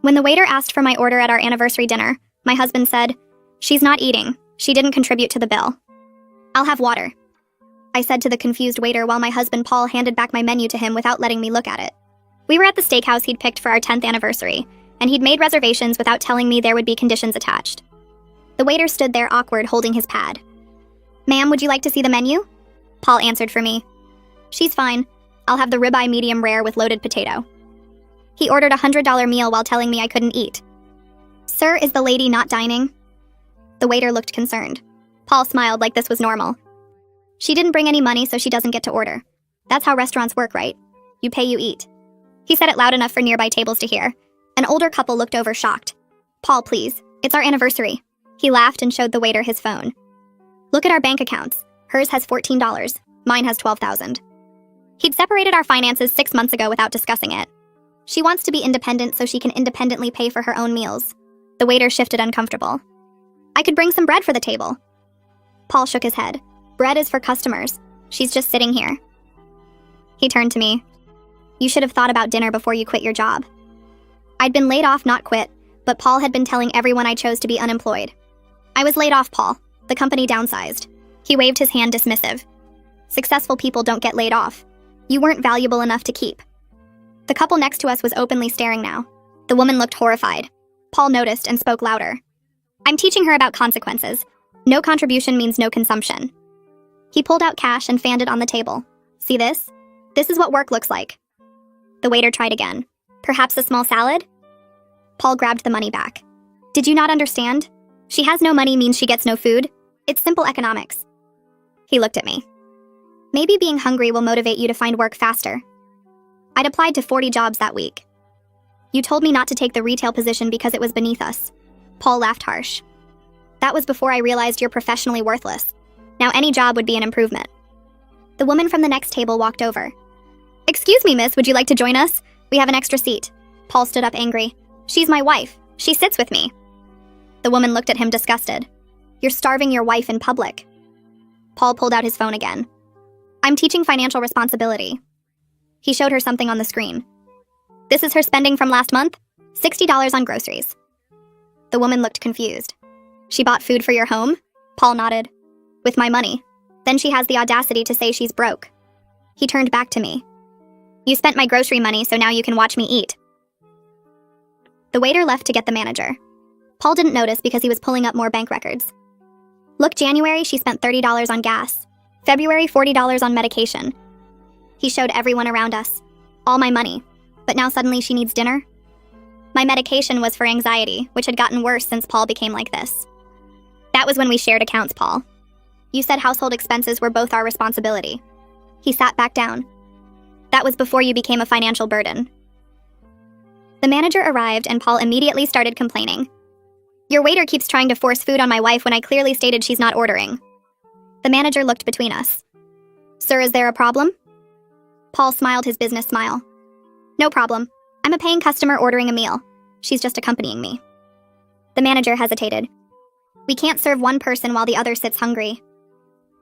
When the waiter asked for my order at our anniversary dinner, my husband said, "She's not eating. She didn't contribute to the bill." "I'll have water," I said to the confused waiter while my husband Paul handed back my menu to him without letting me look at it. We were at the steakhouse he'd picked for our 10th anniversary, and he'd made reservations without telling me there would be conditions attached. The waiter stood there awkward, holding his pad. "Ma'am, would you like to see the menu?" Paul answered for me. "She's fine. I'll have the ribeye medium rare with loaded potato." He ordered a $100 meal while telling me I couldn't eat. "Sir, is the lady not dining?" The waiter looked concerned. Paul smiled like this was normal. "She didn't bring any money, so she doesn't get to order. That's how restaurants work, right? You pay, you eat." He said it loud enough for nearby tables to hear. An older couple looked over shocked. "Paul, please. It's our anniversary." He laughed and showed the waiter his phone. "Look at our bank accounts. Hers has $14. Mine has $12,000. He'd separated our finances 6 months ago without discussing it. "She wants to be independent so she can independently pay for her own meals." The waiter shifted uncomfortable. "I could bring some bread for the table." Paul shook his head. "Bread is for customers. She's just sitting here." He turned to me. "You should have thought about dinner before you quit your job." I'd been laid off, not quit, but Paul had been telling everyone I chose to be unemployed. "I was laid off, Paul. The company downsized." He waved his hand dismissive. "Successful people don't get laid off. You weren't valuable enough to keep." The couple next to us was openly staring now. The woman looked horrified. Paul noticed and spoke louder. "I'm teaching her about consequences. No contribution means no consumption." He pulled out cash and fanned it on the table. "See this? This is what work looks like." The waiter tried again. "Perhaps a small salad?" Paul grabbed the money back. "Did you not understand? She has no money means she gets no food. It's simple economics." He looked at me. "Maybe being hungry will motivate you to find work faster." I'd applied to 40 jobs that week. "You told me not to take the retail position because it was beneath us." Paul laughed harsh. "That was before I realized you're professionally worthless. Now any job would be an improvement." The woman from the next table walked over. "Excuse me, miss, would you like to join us? We have an extra seat." Paul stood up angry. "She's my wife. She sits with me." The woman looked at him disgusted. "You're starving your wife in public." Paul pulled out his phone again. "I'm teaching financial responsibility." He showed her something on the screen. "This is her spending from last month? $60 on groceries." The woman looked confused. "She bought food for your home?" Paul nodded. "With my money. Then she has the audacity to say she's broke." He turned back to me. "You spent my grocery money, so now you can watch me eat." The waiter left to get the manager. Paul didn't notice because he was pulling up more bank records. "Look, January, she spent $30 on gas. February, $40 on medication." He showed everyone around us. "All my money. But now suddenly she needs dinner?" My medication was for anxiety, which had gotten worse since Paul became like this. "That was when we shared accounts, Paul. You said household expenses were both our responsibility." He sat back down. "That was before you became a financial burden." The manager arrived and Paul immediately started complaining. "Your waiter keeps trying to force food on my wife when I clearly stated she's not ordering." The manager looked between us. "Sir, is there a problem?" Paul smiled his business smile. "No problem. I'm a paying customer ordering a meal. She's just accompanying me." The manager hesitated. "We can't serve one person while the other sits hungry."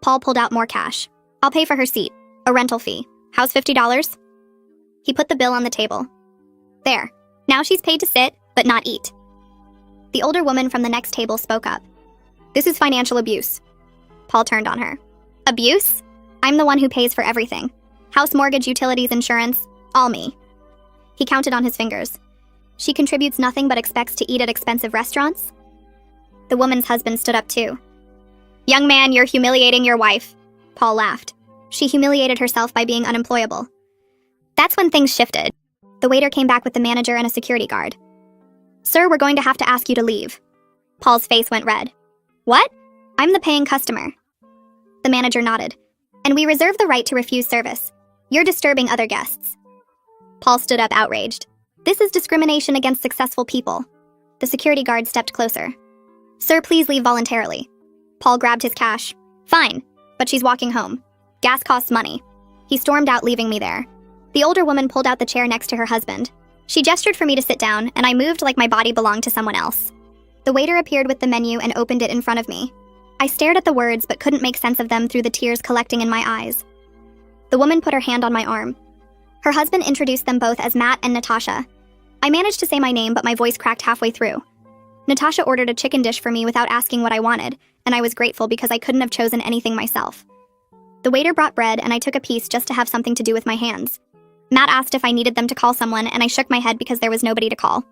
Paul pulled out more cash. "I'll pay for her seat. A rental fee. How's $50? He put the bill on the table. "There. Now she's paid to sit, but not eat." The older woman from the next table spoke up. "This is financial abuse." Paul turned on her. "Abuse? I'm the one who pays for everything. House mortgage, utilities, insurance, all me." He counted on his fingers. "She contributes nothing but expects to eat at expensive restaurants?" The woman's husband stood up too. "Young man, you're humiliating your wife." Paul laughed. "She humiliated herself by being unemployable." That's when things shifted. The waiter came back with the manager and a security guard. "Sir, we're going to have to ask you to leave." Paul's face went red. "What? I'm the paying customer." The manager nodded. "And we reserve the right to refuse service. You're disturbing other guests." Paul stood up outraged. "This is discrimination against successful people." The security guard stepped closer. "Sir, please leave voluntarily." Paul grabbed his cash. "Fine, but she's walking home. Gas costs money." He stormed out, leaving me there. The older woman pulled out the chair next to her husband. She gestured for me to sit down, and I moved like my body belonged to someone else. The waiter appeared with the menu and opened it in front of me. I stared at the words but couldn't make sense of them through the tears collecting in my eyes. The woman put her hand on my arm. Her husband introduced them both as Matt and Natasha. I managed to say my name, but my voice cracked halfway through. Natasha ordered a chicken dish for me without asking what I wanted, and I was grateful because I couldn't have chosen anything myself. The waiter brought bread, and I took a piece just to have something to do with my hands. Matt asked if I needed them to call someone, and I shook my head because there was nobody to call.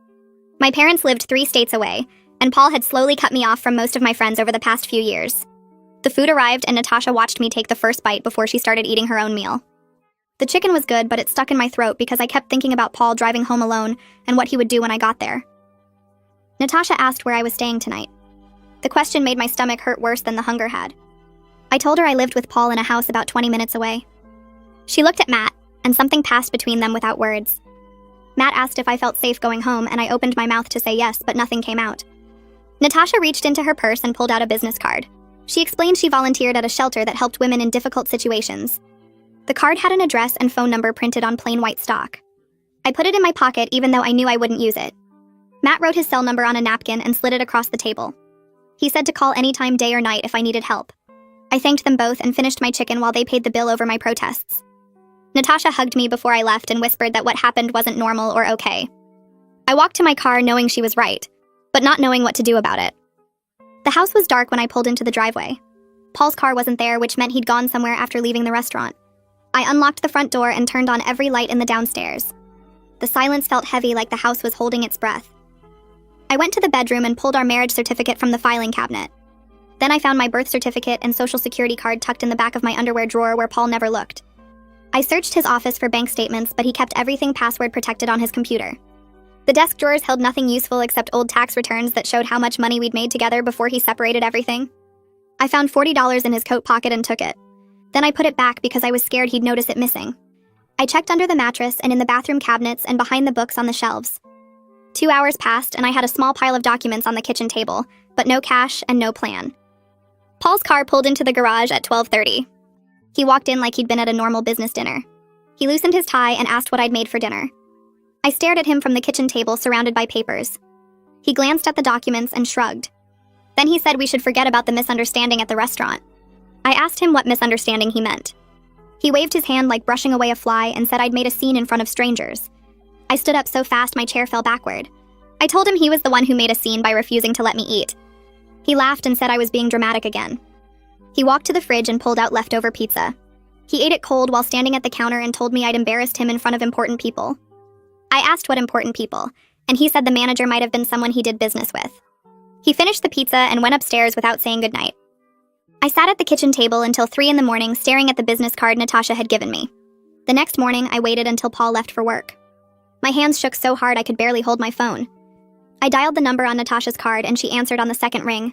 My parents lived 3 states away, and Paul had slowly cut me off from most of my friends over the past few years. The food arrived, and Natasha watched me take the first bite before she started eating her own meal. The chicken was good, but it stuck in my throat because I kept thinking about Paul driving home alone and what he would do when I got there. Natasha asked where I was staying tonight. The question made my stomach hurt worse than the hunger had. I told her I lived with Paul in a house about 20 minutes away. She looked at Matt, and something passed between them without words. Matt asked if I felt safe going home, and I opened my mouth to say yes, but nothing came out. Natasha reached into her purse and pulled out a business card. She explained she volunteered at a shelter that helped women in difficult situations. The card had an address and phone number printed on plain white stock. I put it in my pocket even though I knew I wouldn't use it. Matt wrote his cell number on a napkin and slid it across the table. He said to call anytime, day or night, if I needed help. I thanked them both and finished my chicken while they paid the bill over my protests. Natasha hugged me before I left and whispered that what happened wasn't normal or okay. I walked to my car knowing she was right, but not knowing what to do about it. The house was dark when I pulled into the driveway. Paul's car wasn't there, which meant he'd gone somewhere after leaving the restaurant. I unlocked the front door and turned on every light in the downstairs. The silence felt heavy, like the house was holding its breath. I went to the bedroom and pulled our marriage certificate from the filing cabinet. Then I found my birth certificate and social security card tucked in the back of my underwear drawer where Paul never looked. I searched his office for bank statements, but he kept everything password protected on his computer. The desk drawers held nothing useful except old tax returns that showed how much money we'd made together before he separated everything. I found $40 in his coat pocket and took it. Then I put it back because I was scared he'd notice it missing. I checked under the mattress and in the bathroom cabinets and behind the books on the shelves. 2 hours passed and I had a small pile of documents on the kitchen table, but no cash and no plan. Paul's car pulled into the garage at 12:30. He walked in like he'd been at a normal business dinner. He loosened his tie and asked what I'd made for dinner. I stared at him from the kitchen table surrounded by papers. He glanced at the documents and shrugged. Then he said we should forget about the misunderstanding at the restaurant. I asked him what misunderstanding he meant. He waved his hand like brushing away a fly and said I'd made a scene in front of strangers. I stood up so fast my chair fell backward. I told him he was the one who made a scene by refusing to let me eat. He laughed and said I was being dramatic again. He walked to the fridge and pulled out leftover pizza. He ate it cold while standing at the counter and told me I'd embarrassed him in front of important people. I asked what important people, and he said the manager might have been someone he did business with. He finished the pizza and went upstairs without saying goodnight. I sat at the kitchen table until 3 in the morning staring at the business card Natasha had given me. The next morning, I waited until Paul left for work. My hands shook so hard I could barely hold my phone. I dialed the number on Natasha's card and she answered on the second ring.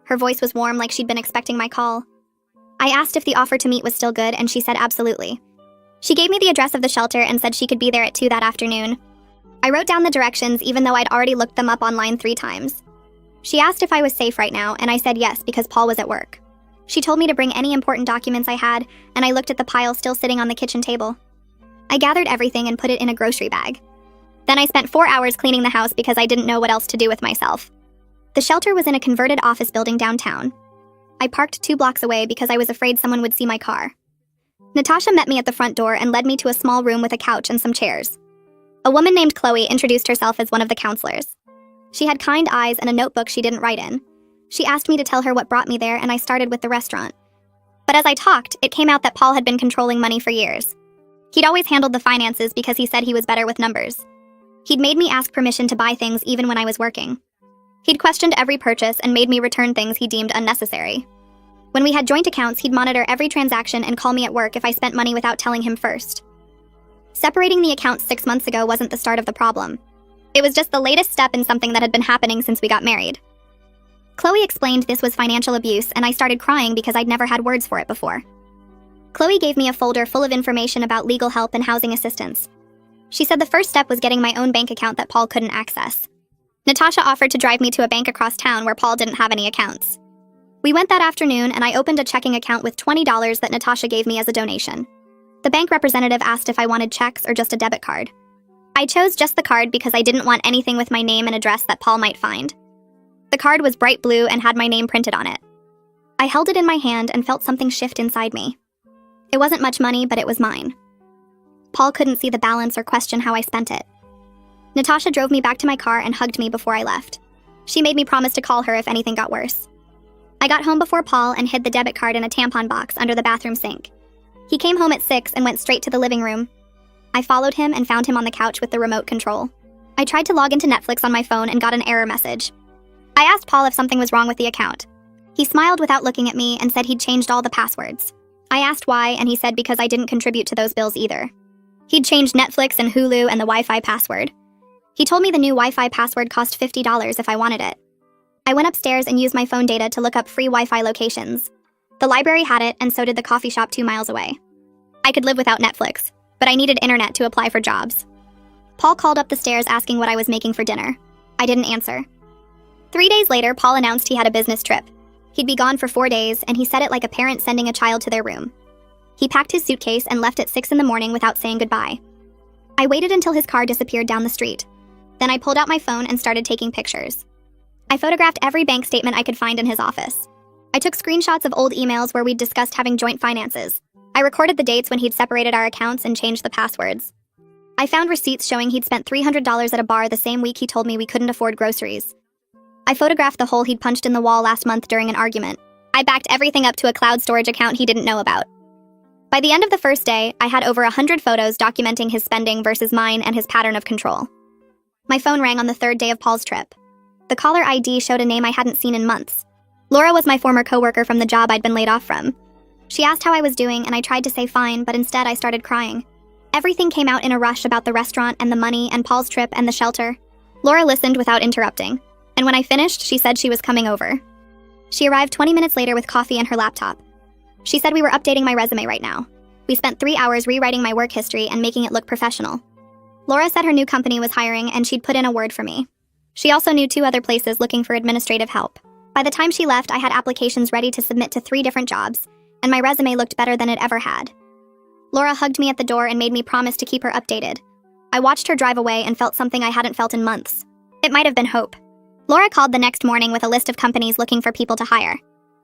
Her voice was warm like she'd been expecting my call. I asked if the offer to meet was still good and she said absolutely. She gave me the address of the shelter and said she could be there at 2 that afternoon. I wrote down the directions even though I'd already looked them up online 3 times. She asked if I was safe right now and I said yes because Paul was at work. She told me to bring any important documents I had and I looked at the pile still sitting on the kitchen table. I gathered everything and put it in a grocery bag. Then I spent 4 hours cleaning the house because I didn't know what else to do with myself. The shelter was in a converted office building downtown. I parked 2 blocks away because I was afraid someone would see my car. Natasha met me at the front door and led me to a small room with a couch and some chairs. A woman named Chloe introduced herself as one of the counselors. She had kind eyes and a notebook she didn't write in. She asked me to tell her what brought me there and I started with the restaurant. But as I talked, it came out that Paul had been controlling money for years. He'd always handled the finances because he said he was better with numbers. He'd made me ask permission to buy things even when I was working. He'd questioned every purchase and made me return things he deemed unnecessary. When we had joint accounts, he'd monitor every transaction and call me at work if I spent money without telling him first. Separating the accounts 6 months ago wasn't the start of the problem. It was just the latest step in something that had been happening since we got married. Chloe explained this was financial abuse and I started crying because I'd never had words for it before. Chloe gave me a folder full of information about legal help and housing assistance. She said the first step was getting my own bank account that Paul couldn't access. Natasha offered to drive me to a bank across town where Paul didn't have any accounts. We went that afternoon and I opened a checking account with $20 that Natasha gave me as a donation. The bank representative asked if I wanted checks or just a debit card. I chose just the card because I didn't want anything with my name and address that Paul might find. The card was bright blue and had my name printed on it. I held it in my hand and felt something shift inside me. It wasn't much money, but it was mine. Paul couldn't see the balance or question how I spent it. Natasha drove me back to my car and hugged me before I left. She made me promise to call her if anything got worse. I got home before Paul and hid the debit card in a tampon box under the bathroom sink. He came home at 6 and went straight to the living room. I followed him and found him on the couch with the remote control. I tried to log into Netflix on my phone and got an error message. I asked Paul if something was wrong with the account. He smiled without looking at me and said he'd changed all the passwords. I asked why, and he said because I didn't contribute to those bills either. He'd changed Netflix and Hulu and the Wi-Fi password. He told me the new Wi-Fi password cost $50 if I wanted it. I went upstairs and used my phone data to look up free Wi-Fi locations. The library had it, and so did the coffee shop 2 miles away. I could live without Netflix, but I needed internet to apply for jobs. Paul called up the stairs asking what I was making for dinner. I didn't answer. 3 days later, Paul announced he had a business trip. He'd be gone for 4 days, and he said it like a parent sending a child to their room. He packed his suitcase and left at 6 in the morning without saying goodbye. I waited until his car disappeared down the street. Then I pulled out my phone and started taking pictures. I photographed every bank statement I could find in his office. I took screenshots of old emails where we'd discussed having joint finances. I recorded the dates when he'd separated our accounts and changed the passwords. I found receipts showing he'd spent $300 at a bar the same week he told me we couldn't afford groceries. I photographed the hole he'd punched in the wall last month during an argument. I backed everything up to a cloud storage account he didn't know about. By the end of the first day, I had over 100 photos documenting his spending versus mine and his pattern of control. My phone rang on the 3rd day of Paul's trip. The caller ID showed a name I hadn't seen in months. Laura was my former coworker from the job I'd been laid off from. She asked how I was doing, and I tried to say fine, but instead I started crying. Everything came out in a rush about the restaurant and the money and Paul's trip and the shelter. Laura listened without interrupting, and when I finished, she said she was coming over. She arrived 20 minutes later with coffee and her laptop. She said we were updating my resume right now. We spent 3 hours rewriting my work history and making it look professional. Laura said her new company was hiring and she'd put in a word for me. She also knew 2 other places looking for administrative help. By the time she left, I had applications ready to submit to 3 different jobs, and my resume looked better than it ever had. Laura hugged me at the door and made me promise to keep her updated. I watched her drive away and felt something I hadn't felt in months. It might have been hope. Laura called the next morning with a list of companies looking for people to hire.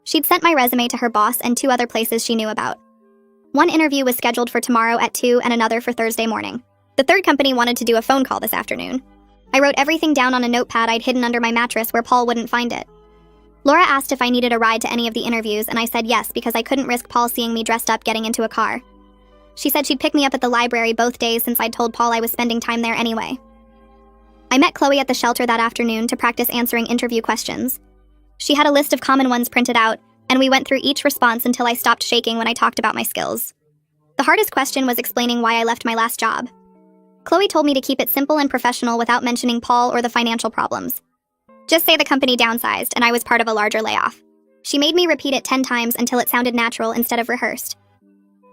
She'd sent my resume to her boss and 2 other places she knew about. One interview was scheduled for tomorrow at 2 and another for Thursday morning. The 3rd company wanted to do a phone call this afternoon. I wrote everything down on a notepad I'd hidden under my mattress where Paul wouldn't find it. Laura asked if I needed a ride to any of the interviews, and I said yes because I couldn't risk Paul seeing me dressed up getting into a car. She said she'd pick me up at the library both days since I'd told Paul I was spending time there anyway. I met Chloe at the shelter that afternoon to practice answering interview questions. She had a list of common ones printed out, and we went through each response until I stopped shaking when I talked about my skills. The hardest question was explaining why I left my last job. Chloe told me to keep it simple and professional without mentioning Paul or the financial problems. Just say the company downsized and I was part of a larger layoff. She made me repeat it 10 times until it sounded natural instead of rehearsed.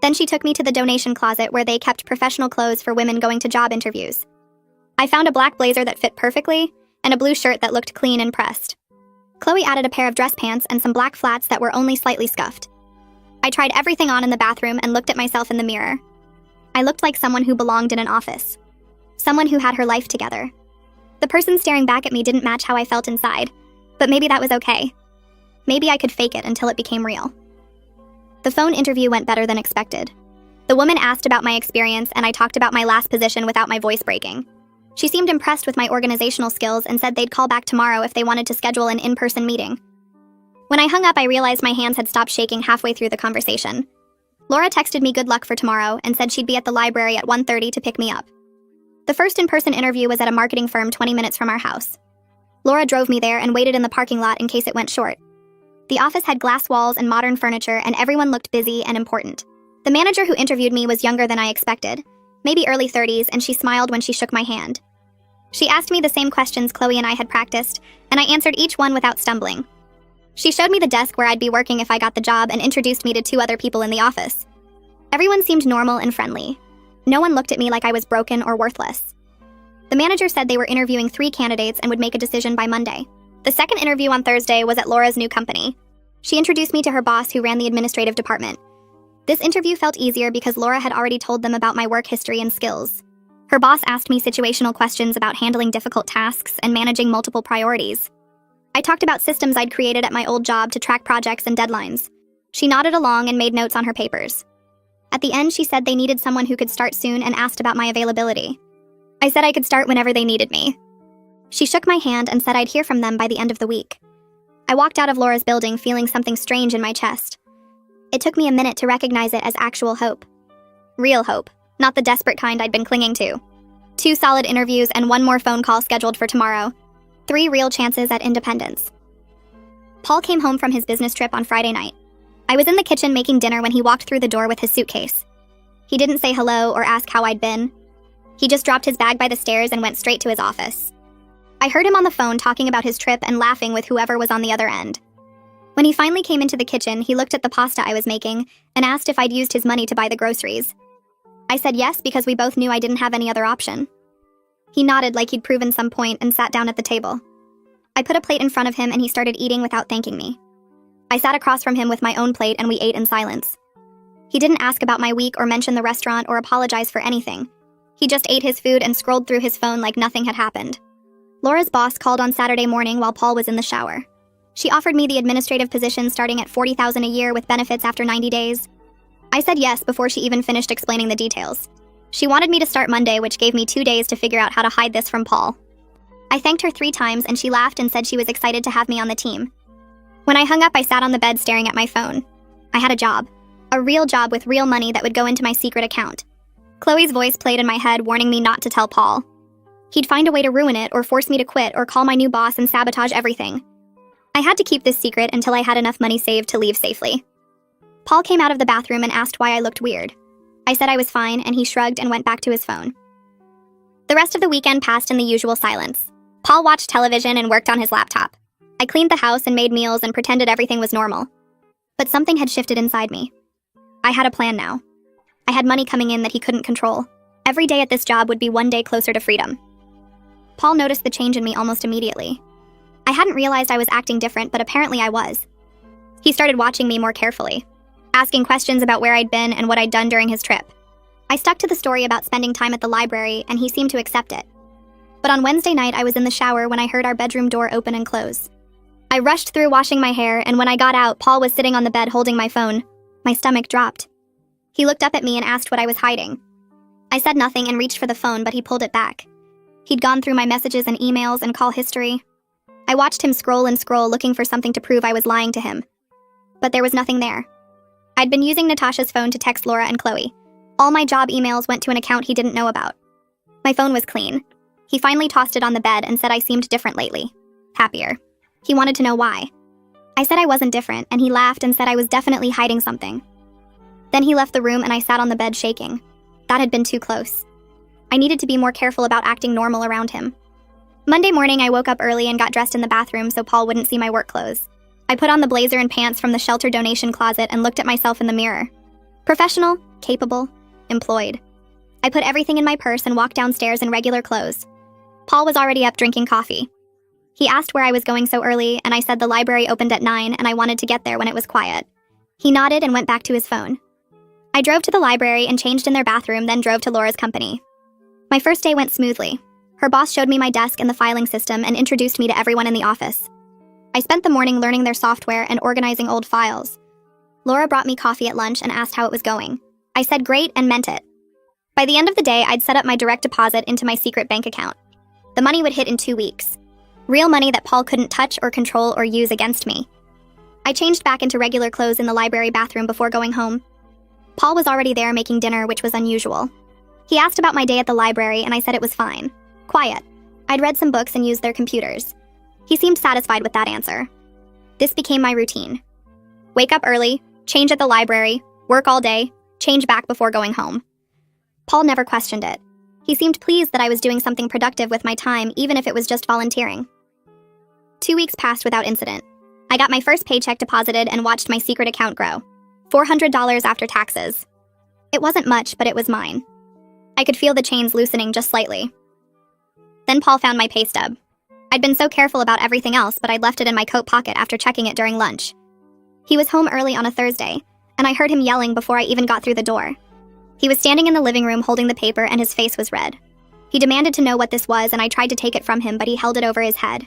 Then she took me to the donation closet where they kept professional clothes for women going to job interviews. I found a black blazer that fit perfectly and a blue shirt that looked clean and pressed. Chloe added a pair of dress pants and some black flats that were only slightly scuffed. I tried everything on in the bathroom and looked at myself in the mirror. I looked like someone who belonged in an office. Someone who had her life together. The person staring back at me didn't match how I felt inside, but maybe that was okay. Maybe I could fake it until it became real. The phone interview went better than expected. The woman asked about my experience, and I talked about my last position without my voice breaking. She seemed impressed with my organizational skills and said they'd call back tomorrow if they wanted to schedule an in-person meeting. When I hung up, I realized my hands had stopped shaking halfway through the conversation. Laura texted me good luck for tomorrow and said she'd be at the library at 1:30 to pick me up. The first in-person interview was at a marketing firm 20 minutes from our house. Laura drove me there and waited in the parking lot in case it went short. The office had glass walls and modern furniture, and everyone looked busy and important. The manager who interviewed me was younger than I expected, maybe early 30s, and she smiled when she shook my hand. She asked me the same questions Chloe and I had practiced, and I answered each one without stumbling. She showed me the desk where I'd be working if I got the job and introduced me to 2 other people in the office. Everyone seemed normal and friendly. No one looked at me like I was broken or worthless. The manager said they were interviewing 3 candidates and would make a decision by Monday. The second interview on Thursday was at Laura's new company. She introduced me to her boss who ran the administrative department. This interview felt easier because Laura had already told them about my work history and skills. Her boss asked me situational questions about handling difficult tasks and managing multiple priorities. I talked about systems I'd created at my old job to track projects and deadlines. She nodded along and made notes on her papers. At the end, she said they needed someone who could start soon and asked about my availability. I said I could start whenever they needed me. She shook my hand and said I'd hear from them by the end of the week. I walked out of Laura's building feeling something strange in my chest. It took me a minute to recognize it as actual hope. Real hope, not the desperate kind I'd been clinging to. 2 solid interviews and 1 more phone call scheduled for tomorrow. 3 real chances at independence. Paul came home from his business trip on Friday night. I was in the kitchen making dinner when he walked through the door with his suitcase. He didn't say hello or ask how I'd been. He just dropped his bag by the stairs and went straight to his office. I heard him on the phone talking about his trip and laughing with whoever was on the other end. When he finally came into the kitchen, he looked at the pasta I was making and asked if I'd used his money to buy the groceries. I said yes because we both knew I didn't have any other option. He nodded like he'd proven some point and sat down at the table. I put a plate in front of him and he started eating without thanking me. I sat across from him with my own plate and we ate in silence. He didn't ask about my week or mention the restaurant or apologize for anything. He just ate his food and scrolled through his phone like nothing had happened. Laura's boss called on Saturday morning while Paul was in the shower. She offered me the administrative position starting at $40,000 a year with benefits after 90 days. I said yes before she even finished explaining the details. She wanted me to start Monday, which gave me 2 days to figure out how to hide this from Paul. I thanked her 3 times and she laughed and said she was excited to have me on the team. When I hung up, I sat on the bed staring at my phone. I had a job. A real job with real money that would go into my secret account. Chloe's voice played in my head warning me not to tell Paul. He'd find a way to ruin it or force me to quit or call my new boss and sabotage everything. I had to keep this secret until I had enough money saved to leave safely. Paul came out of the bathroom and asked why I looked weird. I said I was fine and he shrugged and went back to his phone. The rest of the weekend passed in the usual silence. Paul watched television and worked on his laptop. I cleaned the house and made meals and pretended everything was normal. But something had shifted inside me. I had a plan now. I had money coming in that he couldn't control. Every day at this job would be 1 day closer to freedom. Paul noticed the change in me almost immediately. I hadn't realized I was acting different, but apparently I was. He started watching me more carefully, asking questions about where I'd been and what I'd done during his trip. I stuck to the story about spending time at the library, and he seemed to accept it. But on Wednesday night, I was in the shower when I heard our bedroom door open and close. I rushed through washing my hair, and when I got out, Paul was sitting on the bed holding my phone. My stomach dropped. He looked up at me and asked what I was hiding. I said nothing and reached for the phone, but he pulled it back. He'd gone through my messages and emails and call history. I watched him scroll and scroll, looking for something to prove I was lying to him. But there was nothing there. I'd been using Natasha's phone to text Laura and Chloe. All my job emails went to an account he didn't know about. My phone was clean. He finally tossed it on the bed and said I seemed different lately. Happier. He wanted to know why. I said I wasn't different, and he laughed and said I was definitely hiding something. Then he left the room and I sat on the bed shaking. That had been too close. I needed to be more careful about acting normal around him. Monday morning, I woke up early and got dressed in the bathroom so Paul wouldn't see my work clothes. I put on the blazer and pants from the shelter donation closet and looked at myself in the mirror. Professional, capable, employed. I put everything in my purse and walked downstairs in regular clothes. Paul was already up drinking coffee. He asked where I was going so early, and I said the library opened at 9 and I wanted to get there when it was quiet. He nodded and went back to his phone. I drove to the library and changed in their bathroom, then drove to Laura's company. My first day went smoothly. Her boss showed me my desk and the filing system and introduced me to everyone in the office. I spent the morning learning their software and organizing old files. Laura brought me coffee at lunch and asked how it was going. I said great and meant it. By the end of the day, I'd set up my direct deposit into my secret bank account. The money would hit in 2 weeks. Real money that Paul couldn't touch or control or use against me. I changed back into regular clothes in the library bathroom before going home. Paul was already there making dinner, which was unusual. He asked about my day at the library, and I said it was fine. Quiet. I'd read some books and used their computers. He seemed satisfied with that answer. This became my routine. Wake up early, change at the library, work all day, change back before going home. Paul never questioned it. He seemed pleased that I was doing something productive with my time, even if it was just volunteering. 2 weeks passed without incident. I got my first paycheck deposited and watched my secret account grow. $400 after taxes. It wasn't much, but it was mine. I could feel the chains loosening just slightly. Then Paul found my pay stub. I'd been so careful about everything else, but I'd left it in my coat pocket after checking it during lunch. He was home early on a Thursday, and I heard him yelling before I even got through the door. He was standing in the living room holding the paper, and his face was red. He demanded to know what this was, and I tried to take it from him, but he held it over his head.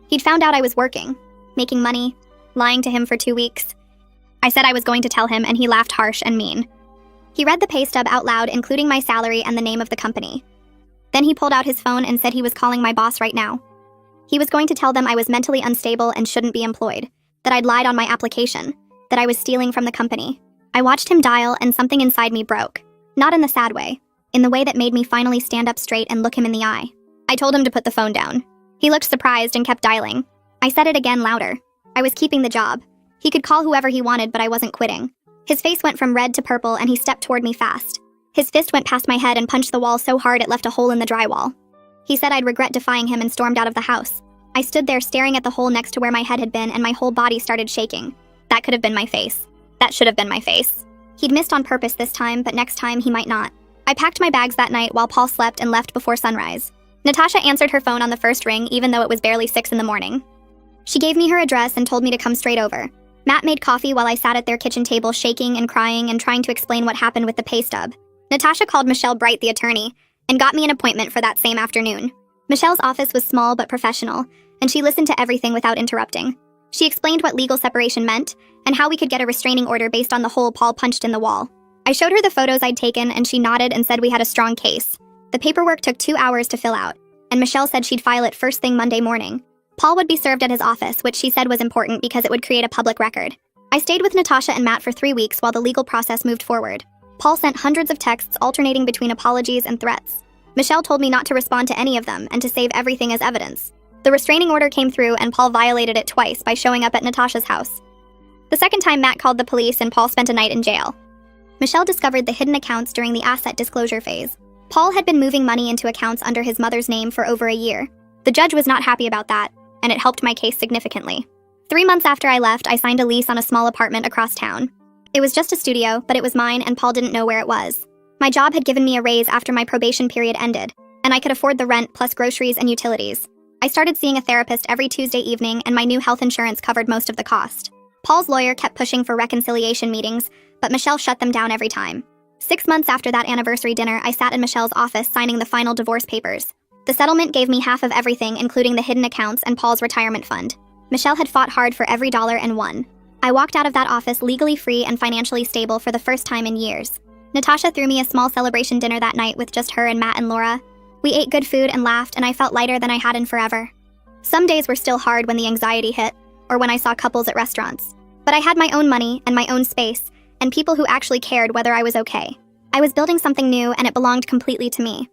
He'd found out I was working, making money, lying to him for 2 weeks. I said I was going to tell him, and he laughed harsh and mean. He read the pay stub out loud, including my salary and the name of the company. Then he pulled out his phone and said he was calling my boss right now. He was going to tell them I was mentally unstable and shouldn't be employed, that I'd lied on my application, that I was stealing from the company. I watched him dial and something inside me broke. Not in the sad way, in the way that made me finally stand up straight and look him in the eye. I told him to put the phone down. He looked surprised and kept dialing. I said it again louder. I was keeping the job. He could call whoever he wanted, but I wasn't quitting. His face went from red to purple and he stepped toward me fast. His fist went past my head and punched the wall so hard it left a hole in the drywall. He said I'd regret defying him and stormed out of the house. I stood there staring at the hole next to where my head had been and my whole body started shaking. That could have been my face. That should have been my face. He'd missed on purpose this time, but next time he might not. I packed my bags that night while Paul slept and left before sunrise. Natasha answered her phone on the first ring even though it was barely 6 in the morning. She gave me her address and told me to come straight over. Matt made coffee while I sat at their kitchen table shaking and crying and trying to explain what happened with the pay stub. Natasha called Michelle Bright, the attorney, and got me an appointment for that same afternoon. Michelle's office was small but professional, and she listened to everything without interrupting. She explained what legal separation meant and how we could get a restraining order based on the hole Paul punched in the wall. I showed her the photos I'd taken and she nodded and said we had a strong case. The paperwork took 2 hours to fill out, and Michelle said she'd file it first thing Monday morning. Paul would be served at his office, which she said was important because it would create a public record. I stayed with Natasha and Matt for 3 weeks while the legal process moved forward. Paul sent hundreds of texts alternating between apologies and threats. Michelle told me not to respond to any of them and to save everything as evidence. The restraining order came through and Paul violated it twice by showing up at Natasha's house. The second time Matt called the police and Paul spent a night in jail. Michelle discovered the hidden accounts during the asset disclosure phase. Paul had been moving money into accounts under his mother's name for over a year. The judge was not happy about that, and it helped my case significantly. 3 months after I left, I signed a lease on a small apartment across town. It was just a studio, but it was mine and Paul didn't know where it was. My job had given me a raise after my probation period ended, and I could afford the rent plus groceries and utilities. I started seeing a therapist every Tuesday evening and my new health insurance covered most of the cost. Paul's lawyer kept pushing for reconciliation meetings, but Michelle shut them down every time. 6 months after that anniversary dinner, I sat in Michelle's office signing the final divorce papers. The settlement gave me half of everything, including the hidden accounts and Paul's retirement fund. Michelle had fought hard for every dollar and won. I walked out of that office legally free and financially stable for the first time in years. Natasha threw me a small celebration dinner that night with just her and Matt and Laura. We ate good food and laughed, and I felt lighter than I had in forever. Some days were still hard when the anxiety hit, or when I saw couples at restaurants. But I had my own money and my own space, and people who actually cared whether I was okay. I was building something new, and it belonged completely to me.